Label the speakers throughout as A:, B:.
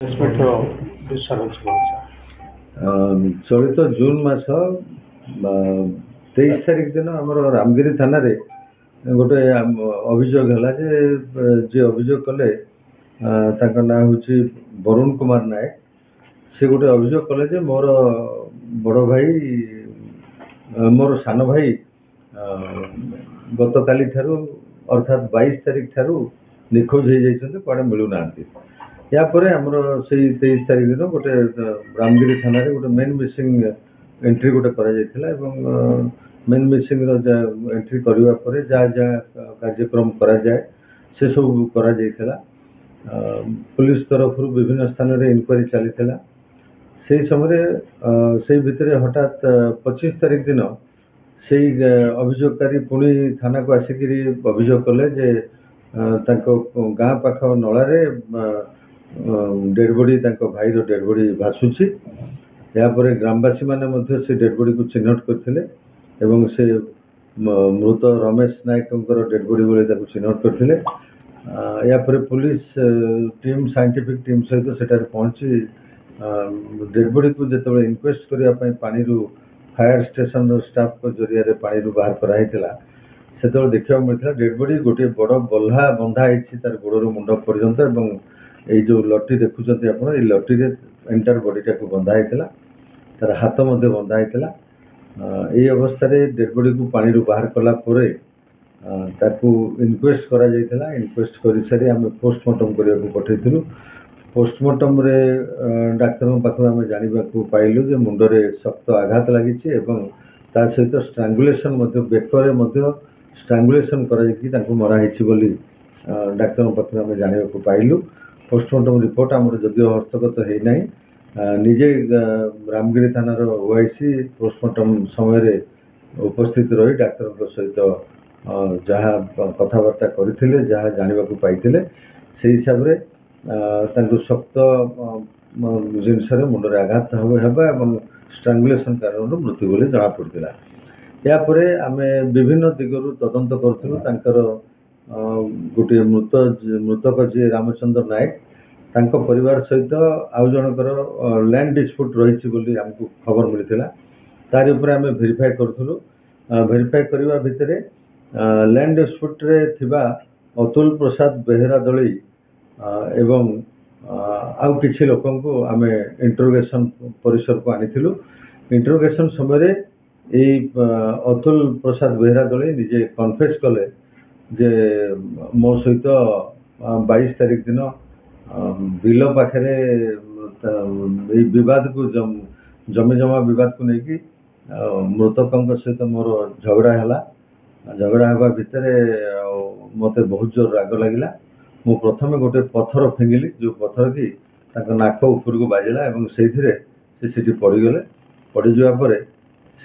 A: चलित जून मास 23 तारिख दिन आम रामगिरी थाना रे गोटे अभियोग है जे अभियोग कले ना हूँ वरुण कुमार नायक से गोटे अभियोग कले जे मोर बड़ भाई मोर सान भाई गत काली ठारू अर्थात 22 तारिख ठारू निखोज हो जाइछन्ते कुआडे मिलुना यापर आमर से 23 तारिख दिन गोटे रामगिरी थाना गोटे मेन मिसिंग एंट्री गोटे मेन मिसिंग एंट्री करने जहाँ जहाँ कार्यक्रम करा जाए से सब करा जाइथिला। पुलिस तरफ विभिन्न स्थान रे इनक्वारी चली से समय से भितर हठात 25 तारिख दिन से अभियोगकारी पुणी थाना को आसिक अभियोग कले जे गाँ पाख नलारे डेड बॉडी भाई डेड बॉडी भासुची यापर ग्रामवासी मैंने से डेड बॉडी को चिन्हट करते से मृत रमेश नायक डेड बॉडी बोले चिन्हट करते यापर पुलिस टीम साइंटिफिक टीम सहित सेठारे पहुंची डेड बॉडी को जो इनक्वेस्ट करने पानी फायर स्टेशन स्टाफ को जरिया पानी बाहर कराइला से देखा मिलता डेड बॉडी गोटे बड़ बल्हा बंधा तार गोड़ मुंड पर्यटन ये जो लटी देखुं आप लटी एंटायर बॉडीटा को बंधा तार हाथ बंधा ये अवस्था डेड बॉडी को पानी बाहर कलापर इनक्वेस्ट करा इनक्वेस्ट कर सारी आम पोस्टमार्टम करने को पठेलु। पोस्टमार्टम डाक्तर पाखु आम जानवा पाइलु जे मुंडरे शक्त आघात लगी सहित स्ट्रांगुलेशन बेकर स्ट्रांगुलेशन कर मराही डाक्तर पाखु आम जानवा पाइलु। पोस्टमार्टम रिपोर्ट आम जदिव हस्तगत होना निजे रामगिरी थानार ओआईसी पोस्टमार्टम समय उपस्थित रही डाक्तर सहित जहाँ कथबार्ता करते जहाँ जानवा पाई से हिसाब से शक्त जिनस मुंडे आघात होगा स्ट्रांगुलेशन कारण मृत्यु बोली जना पड़ा। यापर आम विभिन्न दिगरू तदंत करूँ गोटे मृतक जी रामचंद्र नायक तांको परिवार सहित आउ जनकर लैंड डिस्प्यूट रही आमको खबर मिलता तार उपर आम भेरीफाए करूँ। भेरीफाए करने भितर लैंड डिस्प्यूट रे थिबा अतुल प्रसाद बेहेरा दली एवं आउ किछि लोकन को आम इंटरोगेशन परिसर को आनिथिलु। इंटरोगेशन समय अतुल प्रसाद बेहेरा दली निजे कन्फेस कले जे मो सहित 22 तारिख दिन बिल पाखे बद को जमी जमा बद को लेकिन मृतक सहित मोर झगड़ा है भितर मत बहुत जोर राग लगे मु प्रथम गोटे पत्थर फिंगिली जो पत्थर की नाक ऊपर को बाजिला से पड़गले पड़ापर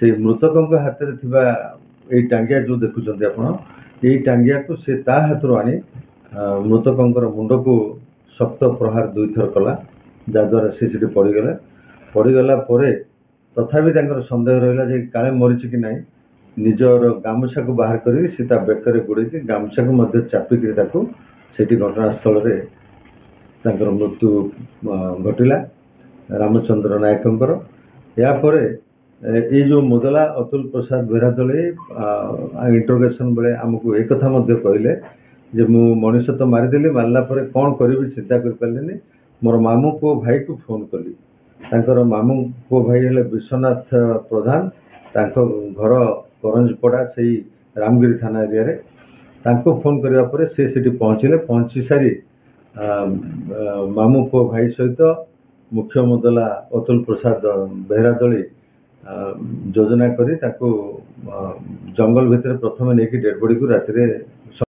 A: से मृतक हाथ में टांगिया जो देखुं आप टांगिया को से हाथ आनी मृतक मुंड को शक्त प्रहार 2 थर कला जहाद्वारा से पड़गले पड़गला तथापि सन्देह रहा काले मरीच कि ना निजर गामुछा को बाहर कर बेकर गुड़े गामुछा को चापिक से घटनास्थल मृत्यु घटला रामचंद्र नायक यापर ये जो मुदला अतुल प्रसाद बेहरादली इंटरोगेशन बेले आमको एक कथा कहले जे मु मनीष तो मारिदेली मारला कौन करी चिंता कर पारे मोर मामू पु भाई को फोन कली तांकर मामू पु भाई हेले विश्वनाथ प्रधान तांको घर करंजपड़ा से रामगिरी थाना एरिया रे तांको फोन करने पर से पहुँचले पहुँची सारी मामू पु भाई सहित मुख्य मुदला अतुल प्रसाद बेहरा दली योजना करी जंगल भितर प्रथम नहीं डेड बॉडी को राति